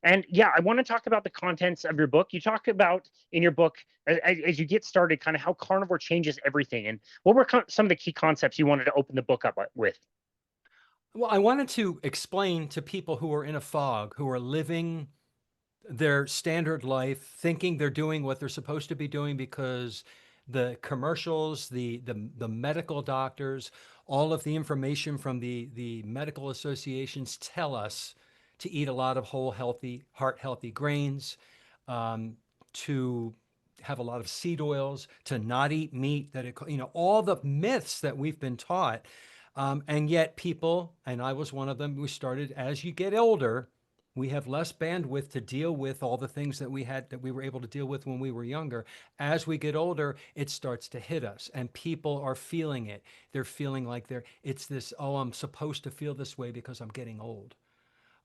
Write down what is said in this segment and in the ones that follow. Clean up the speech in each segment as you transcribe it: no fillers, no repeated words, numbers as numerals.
And yeah, I want to talk about the contents of your book. You talk about in your book, as you get started, kind of how carnivore changes everything. And what were some of the key concepts you wanted to open the book up with? Well, I wanted to explain to people who are in a fog, who are living their standard life, thinking they're doing what they're supposed to be doing because the commercials, the medical doctors, all of the information from the medical associations tell us to eat a lot of whole, healthy, heart healthy grains, um, to have a lot of seed oils, to not eat meat. That it, all the myths that we've been taught, and yet people, and I was one of them, we started as you get older we have less bandwidth to deal with all the things that we were able to deal with when we were younger. As we get older, it starts to hit us and people are feeling it. They're feeling like it's this, oh, I'm supposed to feel this way because I'm getting old.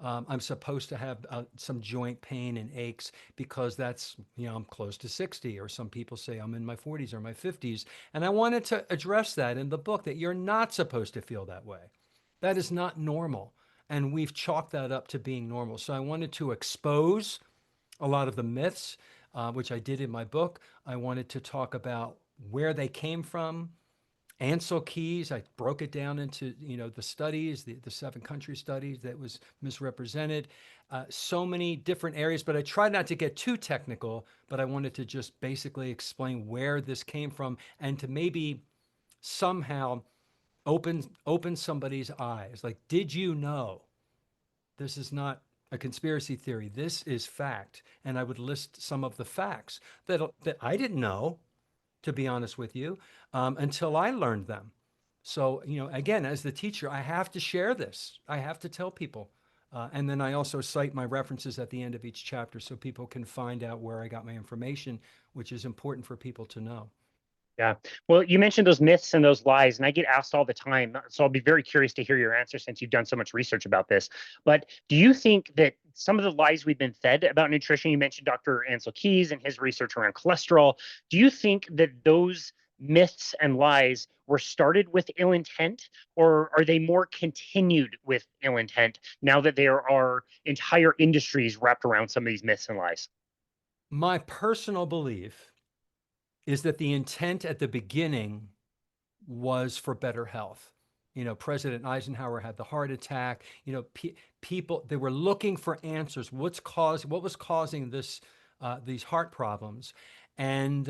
I'm supposed to have some joint pain and aches because that's, I'm close to 60, or some people say I'm in my 40s or my 50s. And I wanted to address that in the book, that you're not supposed to feel that way. That is not normal. And we've chalked that up to being normal. So I wanted to expose a lot of the myths, which I did in my book. I wanted to talk about where they came from. Ansel Keys, I broke it down into, the studies, the 7 country studies that was misrepresented, so many different areas, but I tried not to get too technical, but I wanted to just basically explain where this came from and to maybe somehow open somebody's eyes. Like, did you know this is not a conspiracy theory? This is fact. And I would list some of the facts that I didn't know, to be honest with you, until I learned them. So, again, as the teacher, I have to share this. I have to tell people. And then I also cite my references at the end of each chapter so people can find out where I got my information, which is important for people to know. Yeah. Well, you mentioned those myths and those lies, and I get asked all the time. So I'll be very curious to hear your answer since you've done so much research about this. But do you think that some of the lies we've been fed about nutrition, you mentioned Dr. Ansel Keys and his research around cholesterol, do you think that those myths and lies were started with ill intent, or are they more continued with ill intent now that there are entire industries wrapped around some of these myths and lies? My personal belief is that the intent at the beginning was for better health. President Eisenhower had the heart attack. People, they were looking for answers. What was causing these heart problems? And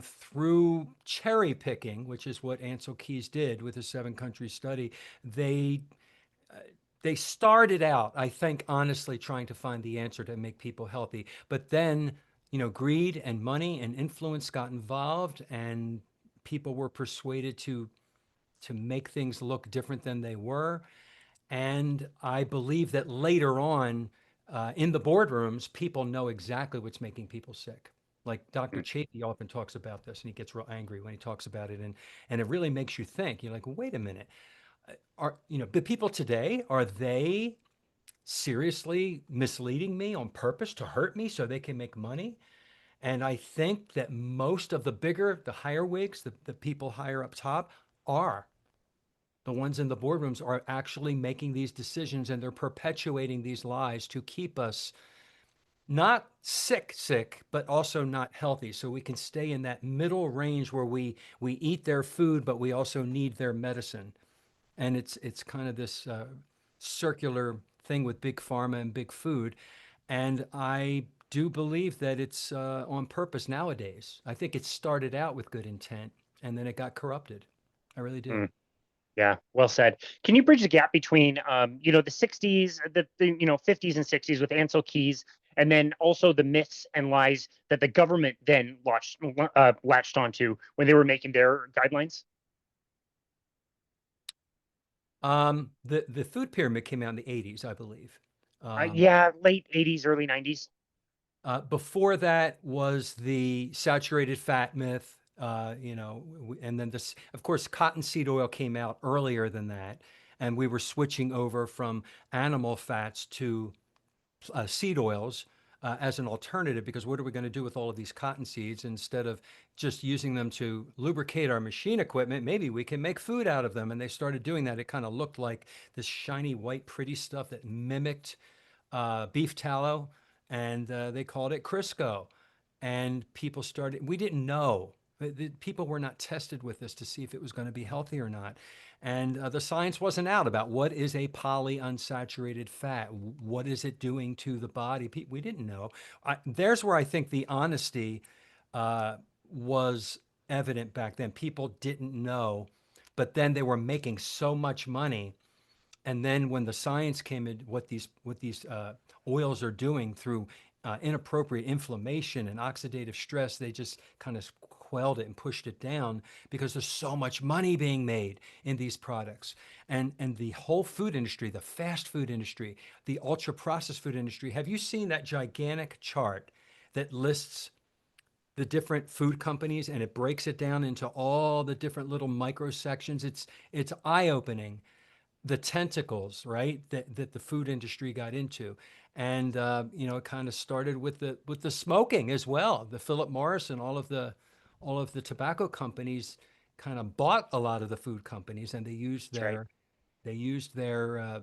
through cherry picking, which is what Ansel Keys did with his 7 country study, they they started out, I think, honestly trying to find the answer to make people healthy. But then, greed and money and influence got involved, and people were persuaded to make things look different than they were. And I believe that later on, in the boardrooms, people know exactly what's making people sick. Like Dr. Chapey often talks about this, and he gets real angry when he talks about it, and it really makes you think. You're like, well, wait a minute, the people today, are they seriously misleading me on purpose to hurt me so they can make money? And I think that most of the higher wigs, the people higher up top, are the ones in the boardrooms are actually making these decisions, and they're perpetuating these lies to keep us not sick, but also not healthy. So we can stay in that middle range where we eat their food, but we also need their medicine. And it's kind of this circular thing with big pharma and big food. And I do believe that it's on purpose nowadays. I think it started out with good intent and then it got corrupted. I really do. Mm. Yeah, well said. Can you bridge the gap between, the '60s, the 50s and '60s with Ansel Keys, and then also the myths and lies that the government then latched onto when they were making their guidelines? The food pyramid came out in the 80s, I believe. Um, Yeah, late '80s, early '90s. Before that was the saturated fat myth, and then this, of course, cottonseed oil came out earlier than that, and we were switching over from animal fats to seed oils as an alternative, because what are we going to do with all of these cotton seeds? Instead of just using them to lubricate our machine equipment, maybe we can make food out of them. And they started doing that. It kind of looked like this shiny white pretty stuff that mimicked beef tallow, and they called it Crisco. And people started, we didn't know. People were not tested with this to see if it was going to be healthy or not. And the science wasn't out about what is a polyunsaturated fat. What is it doing to the body? We didn't know. There's where I think the honesty uh, was evident back then. People didn't know, but then they were making so much money. And then when the science came in, what these oils are doing through inappropriate inflammation and oxidative stress, they just kind of quelled it and pushed it down because there's so much money being made in these products. And the whole food industry, the fast food industry, the ultra processed food industry. Have you seen that gigantic chart that lists the different food companies and it breaks it down into all the different little micro sections? It's eye-opening, the tentacles, right, that the food industry got into. And it kind of started with the smoking as well. The Philip Morris and all of the tobacco companies kind of bought a lot of the food companies, and they used That's right.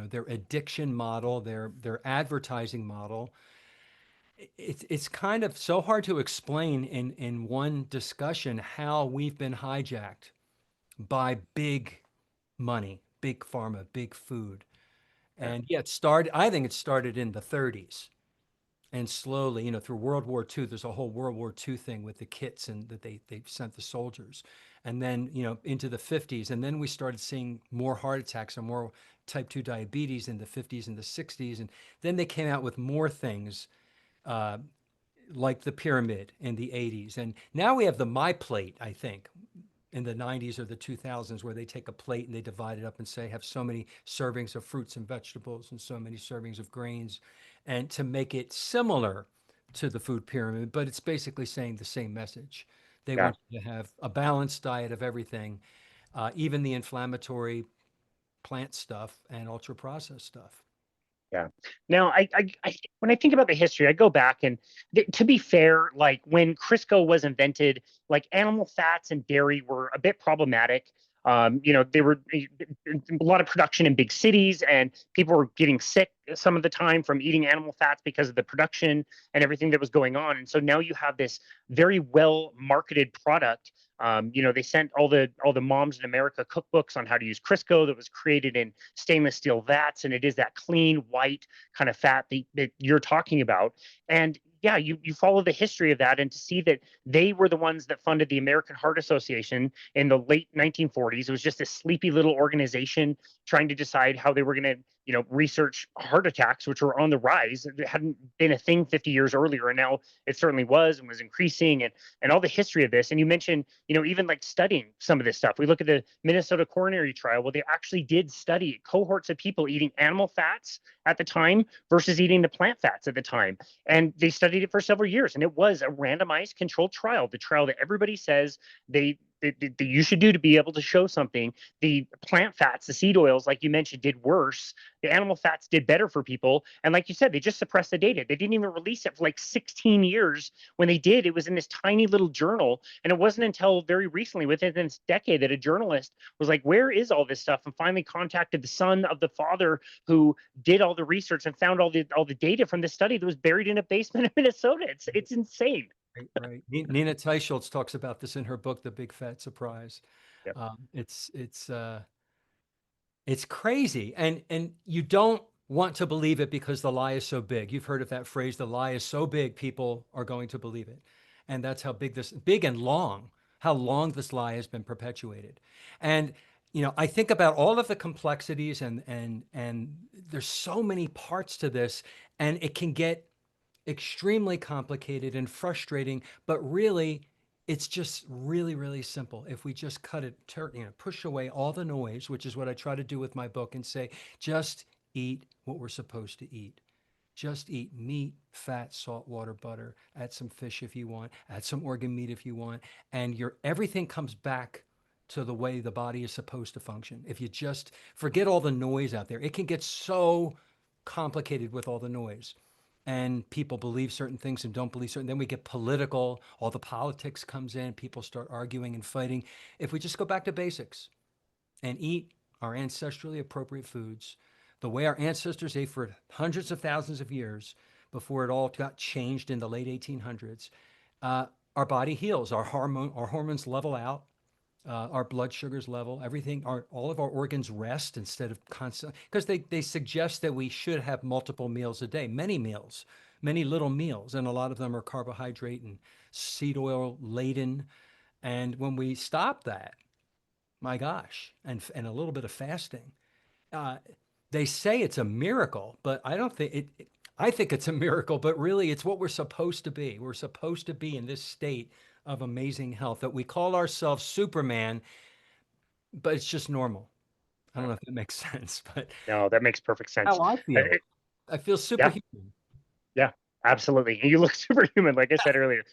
their addiction model, their advertising model. It's kind of so hard to explain in one discussion how we've been hijacked by big money, big pharma, big food. Yeah. And yeah, I think it started in the 30s. And slowly, through World War II, there's a whole World War II thing with the kits and that they sent the soldiers. And then, into the 50s. And then we started seeing more heart attacks and more type 2 diabetes in the 50s and the 60s. And then they came out with more things uh, like the pyramid in the 80s. And now we have the My Plate, I think, in the 90s or the 2000s, where they take a plate and they divide it up and say have so many servings of fruits and vegetables and so many servings of grains, and to make it similar to the food pyramid, but it's basically saying the same message. They Yeah. want you to have a balanced diet of everything, even the inflammatory plant stuff and ultra processed stuff. Yeah. Now, when I think about the history, I go back and to be fair, like when Crisco was invented, like animal fats and dairy were a bit problematic. They were a lot of production in big cities, and people were getting sick some of the time from eating animal fats because of the production and everything that was going on. And so now you have this very well marketed product. They sent all the moms in America cookbooks on how to use Crisco that was created in stainless steel vats, and it is that clean white kind of fat that you're talking about. And yeah, you follow the history of that, and to see that they were the ones that funded the American Heart Association in the late 1940s. It was just a sleepy little organization trying to decide how they were going to research heart attacks, which were on the rise. It hadn't been a thing 50 years earlier, and now it certainly was and was increasing, and all the history of this. And you mentioned, even like studying some of this stuff. We look at the Minnesota coronary trial. Well, they actually did study cohorts of people eating animal fats at the time versus eating the plant fats at the time. And they studied it for several years, and it was a randomized controlled trial, the trial that everybody says that you should do to be able to show something. The plant fats, the seed oils, like you mentioned, did worse. The animal fats did better for people. And like you said, they just suppressed the data. They didn't even release it for like 16 years. When they did, it was in this tiny little journal. And it wasn't until very recently, within this decade, that a journalist was like, where is all this stuff? And finally contacted the son of the father who did all the research and found all the data from the study that was buried in a basement in Minnesota. It's insane. Right, right. Nina Teicholz talks about this in her book, The Big Fat Surprise. Yep. It's crazy, and you don't want to believe it because the lie is so big. You've heard of that phrase, the lie is so big, people are going to believe it. And that's how big and long, how long this lie has been perpetuated. And I think about all of the complexities, and there's so many parts to this, and it can get extremely complicated and frustrating, but really it's just really, really simple. If we just push away all the noise, which is what I try to do with my book, and say, just eat what we're supposed to eat. Just eat meat, fat, salt, water, butter, add some fish if you want, add some organ meat if you want, and everything comes back to the way the body is supposed to function. If you just forget all the noise out there, it can get so complicated with all the noise, and people believe certain things and don't believe certain. Then we get political, all the politics comes in, people start arguing and fighting. If we just go back to basics and eat our ancestrally appropriate foods, the way our ancestors ate for hundreds of thousands of years before it all got changed in the late 1800s, our body heals. Our hormones level out. Our blood sugars level, everything, all of our organs rest instead of constant, because they suggest that we should have multiple meals a day, many meals, many little meals, and a lot of them are carbohydrate and seed oil laden. And when we stop that, my gosh, and a little bit of fasting, uh, they say it's a miracle, but I don't think I think it's a miracle, but really it's what we're supposed to be. We're supposed to be in this state of amazing health that we call ourselves Superman, but it's just normal. I don't know if that makes sense, but No, that makes perfect sense. how I feel. I feel Yeah, superhuman. yeah, absolutely. You look superhuman, like I said earlier.